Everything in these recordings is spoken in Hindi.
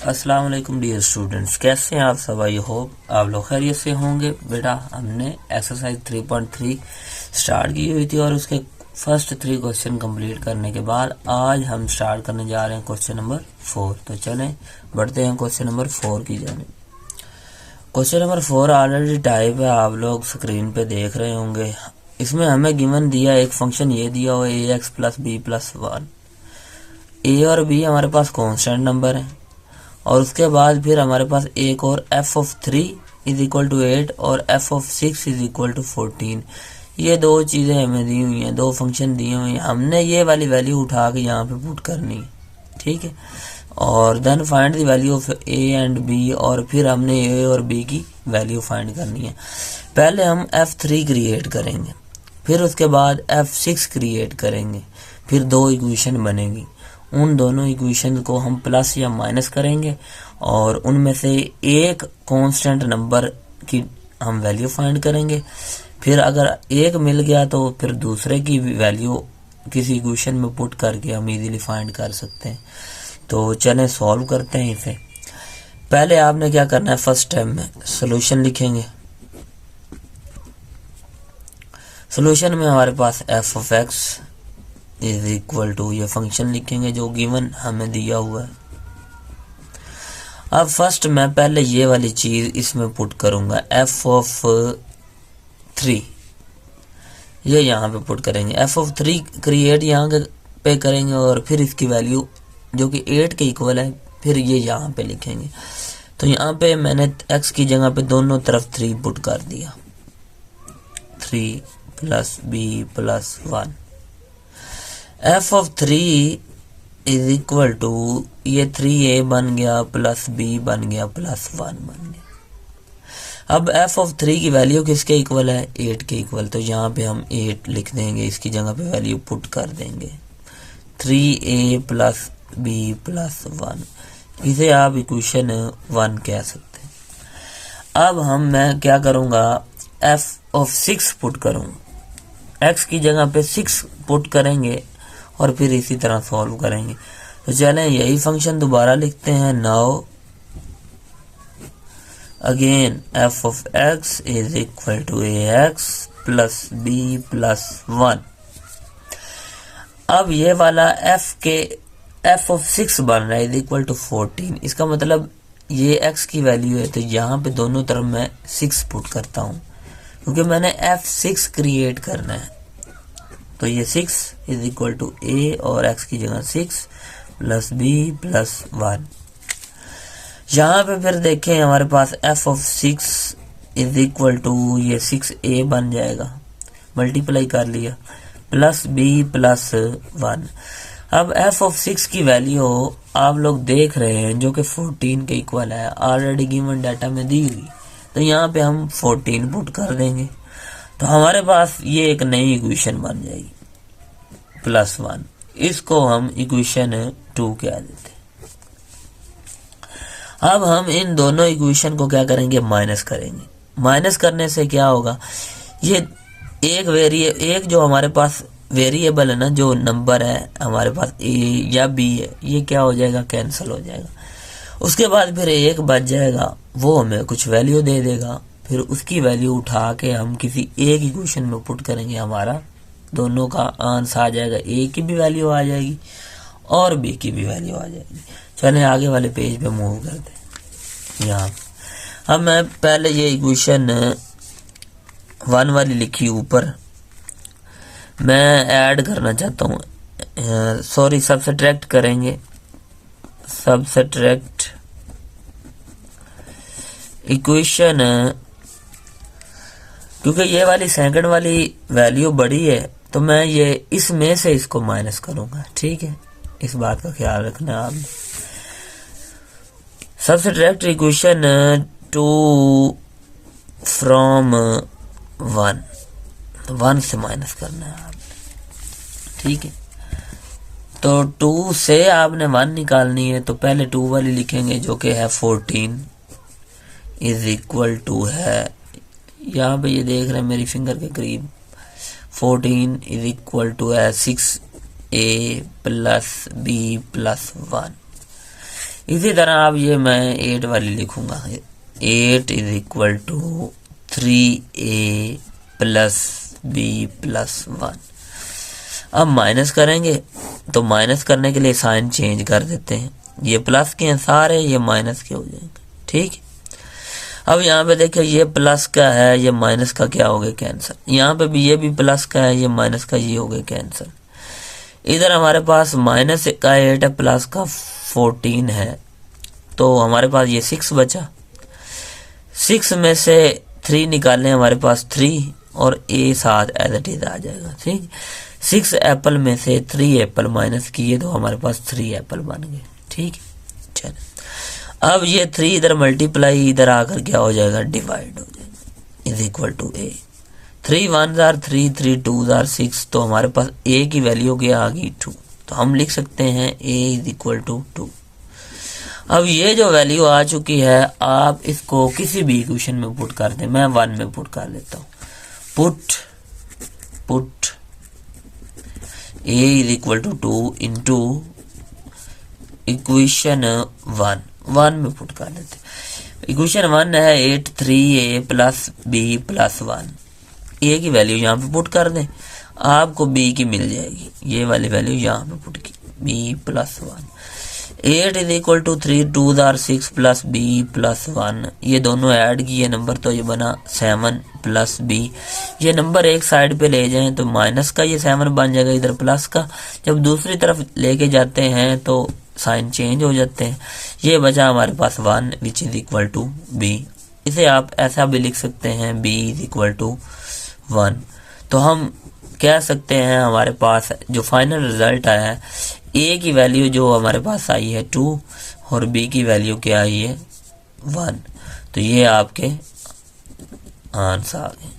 अस्सलाम वालेकुम डियर स्टूडेंट्स, कैसे हैं आप सब। आई होप आप लोग खैरियत से होंगे। बेटा हमने एक्सरसाइज 3.3 स्टार्ट की हुई थी और उसके फर्स्ट 3 क्वेश्चन कंप्लीट करने के बाद आज हम स्टार्ट करने जा रहे हैं क्वेश्चन नंबर 4। तो चलें बढ़ते हैं क्वेश्चन नंबर 4 की जानिब। क्वेश्चन नंबर 4 ऑलरेडी टाइप है, आप लोग स्क्रीन पे देख रहे होंगे। इसमें हमें गिवन दिया एक फंक्शन ये दिया हुआ ए एक्स प्लस बी प्लस 1। ए और बी हमारे पास कॉन्स्टेंट नंबर है और उसके बाद फिर हमारे पास एक और F of 3 is equal to 8 और F of 6 is equal to 14। ये दो चीज़ें हमें दी हुई हैं, दो फंक्शन दिए हुए हैं। हमने ये वाली वैल्यू उठा के यहाँ पे पुट करनी है, ठीक है। और then find the value of A and B, और फिर हमने ए और बी की वैल्यू फाइंड करनी है। पहले हम F3 क्रिएट करेंगे, फिर उसके बाद F6 क्रिएट करेंगे, फिर दो इक्वेशन बनेगी। उन दोनों इक्वेशन को हम प्लस या माइनस करेंगे और उनमें से एक कांस्टेंट नंबर की हम वैल्यू फाइंड करेंगे। फिर अगर एक मिल गया तो फिर दूसरे की वैल्यू किसी इक्वेशन में पुट करके हम इजीली फाइंड कर सकते हैं। तो चलें सॉल्व करते हैं इसे। पहले आपने क्या करना है, फर्स्ट स्टेप में सोल्यूशन लिखेंगे। सोल्यूशन में हमारे पास f of x is equal to ये फंक्शन लिखेंगे जो गिवन हमें दिया हुआ है। अब फर्स्ट मैं पहले ये वाली चीज इसमें पुट करूंगा, एफ ऑफ 3 ये यहाँ पे पुट करेंगे। एफ ऑफ 3 क्रिएट यहाँ पे करेंगे और फिर इसकी वैल्यू जो कि 8 के इक्वल है, फिर ये यहाँ पे लिखेंगे। तो यहाँ पे मैंने x की जगह पे दोनों तरफ 3 पुट कर दिया, 3 plus B plus 1। F of 3 is equal to ये 3a बन गया प्लस b बन गया प्लस 1 बन गया। अब एफ ऑफ 3 की वैल्यू किसके इक्वल है, 8 के इक्वल। तो यहाँ पे हम 8 लिख देंगे, इसकी जगह पे वैल्यू पुट कर देंगे 3a प्लस b प्लस 1। इसे आप इक्वेशन 1 कह सकते हैं। अब मैं क्या करूँगा, एफ ऑफ 6 पुट करूँगा। x की जगह पे 6 पुट करेंगे और फिर इसी तरह सॉल्व करेंगे। तो चलें यही फंक्शन दोबारा लिखते हैं। Now again F of x is equal to A X plus B plus 1। अब ये वाला एफ ऑफ 6 बन रहा है इज इक्वल टू 14। इसका मतलब ये x की वैल्यू है, तो यहाँ पे दोनों तरफ मैं 6 पुट करता हूँ क्योंकि मैंने F6 क्रिएट करना है। तो ये 6 इज इक्वल टू ए और x की जगह 6 प्लस बी प्लस 1। यहाँ पे फिर देखें हमारे पास f of 6 is equal to ये 6a बन जाएगा, मल्टीप्लाई कर लिया, प्लस b प्लस 1। अब एफ ऑफ 6 की वैल्यू आप लोग देख रहे हैं जो कि 14 के इक्वल है, ऑलरेडी गिवन डाटा में दी हुई। तो यहाँ पे हम 14 पुट कर देंगे तो हमारे पास ये एक नई इक्वेशन बन जाएगी प्लस 1। इसको हम इक्वेशन 2 कह देते हैं। अब हम इन दोनों इक्वेशन को क्या करेंगे, माइनस करेंगे। माइनस करने से क्या होगा, ये एक जो हमारे पास वेरिएबल है ना, जो नंबर है हमारे पास a या b है, ये क्या हो जाएगा, कैंसिल हो जाएगा। उसके बाद फिर एक बच जाएगा, वो हमें कुछ वैल्यू दे देगा। फिर उसकी वैल्यू उठा के हम किसी एक इक्वेशन में पुट करेंगे, हमारा दोनों का आंसर आ जाएगा। ए की भी वैल्यू आ जाएगी और बी की भी वैल्यू आ जाएगी। चलें आगे वाले पेज पे मूव करते हैं। यहाँ अब मैं पहले ये इक्वेशन 1 वाली लिखी ऊपर, मैं ऐड करना चाहता हूँ, सॉरी सबट्रैक्ट करेंगे। सबट्रैक्ट इक्वेशन, क्योंकि ये वाली सेकंड वाली वैल्यू बड़ी है तो मैं ये इसमें से इसको माइनस करूंगा, ठीक है। इस बात का ख्याल रखना आपने। सबट्रैक्ट इक्वेशन 2 फ्रॉम 1, 1 से माइनस करना है आपने, ठीक है। तो 2 से आपने 1 निकालनी है, तो पहले 2 वाली लिखेंगे जो कि है 14 इज इक्वल टू है, यहाँ पे ये देख रहे हैं मेरी फिंगर के करीब, 14 इज इक्वल टू है 6a प्लस b प्लस 1। इसी तरह अब ये मैं 8 वाली लिखूंगा, 8 is equal to 3a plus b plus 1। अब माइनस करेंगे तो माइनस करने के लिए साइन चेंज कर देते हैं, ये प्लस के हैं सारे, ये माइनस के हो जाएंगे। ठीक है, अब यहाँ पे देखिए ये प्लस का है, ये माइनस का क्या हो गया कैंसर, यहाँ पे भी ये भी प्लस का है, ये माइनस का ये हो गया कैंसर। इधर हमारे पास माइनस का 8 है, प्लस का 14 है, तो हमारे पास ये 6 बचा। 6 में से 3 निकालने, हमारे पास 3 और a साथ एज इट इज आ जाएगा। ठीक, 6 एप्पल में से 3 एप्पल माइनस किए तो हमारे पास 3 एप्पल बन गए। ठीक है, चलो अब ये 3 इधर मल्टीप्लाई, इधर आकर क्या हो जाएगा, डिवाइड हो जाएगा, is equal to a। 3 1s are 3, 3 2s are 6, तो हमारे पास a की वैल्यू क्या आ गई 2, तो हम लिख सकते हैं a इज इक्वल टू 2। अब ये जो वैल्यू आ चुकी है, आप इसको किसी भी इक्वेशन में पुट कर दें, मैं 1 में पुट कर लेता हूँ। Put a is equal to 2 into equation 1 में पुट कर लेते। इक्वेशन 1 है 8 3a plus b plus 1, a की वैल्यू यहाँ पे पुट कर दें, आपको b की मिल जाएगी, ये वाली वैल्यू यहाँ पे पुट की, b plus 1। 8 is equal to 3 2s are 6 plus b plus 1, ये दोनों ऐड किए नंबर तो ये बना 7 प्लस b। ये नंबर एक साइड पे ले जाएं तो माइनस का ये 7 बन जाएगा, इधर प्लस का, जब दूसरी तरफ लेके जाते हैं तो साइन चेंज हो जाते हैं। ये बचा हमारे पास 1 which is equal to b। इसे आप ऐसा भी लिख सकते हैं b इज इक्वल टू 1। तो हम कह सकते हैं हमारे पास जो फाइनल रिजल्ट आया है, a की वैल्यू जो हमारे पास आई है 2 और b की वैल्यू क्या आई है 1। तो ये आपके आंसर आ गए।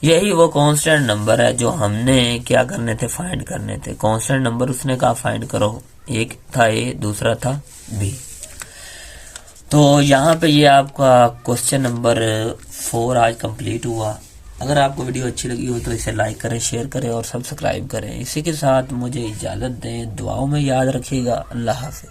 यही वो कांस्टेंट नंबर है जो हमने क्या करने थे, फाइंड करने थे। कांस्टेंट नंबर उसने कहा फाइंड करो, एक था a, दूसरा था b। तो यहाँ पे ये आपका क्वेश्चन नंबर 4 आज कंप्लीट हुआ। अगर आपको वीडियो अच्छी लगी हो तो इसे लाइक करें, शेयर करें और सब्सक्राइब करें। इसी के साथ मुझे इजाज़त दें, दुआओं में याद रखिएगा। अल्लाह हाफ़िज़।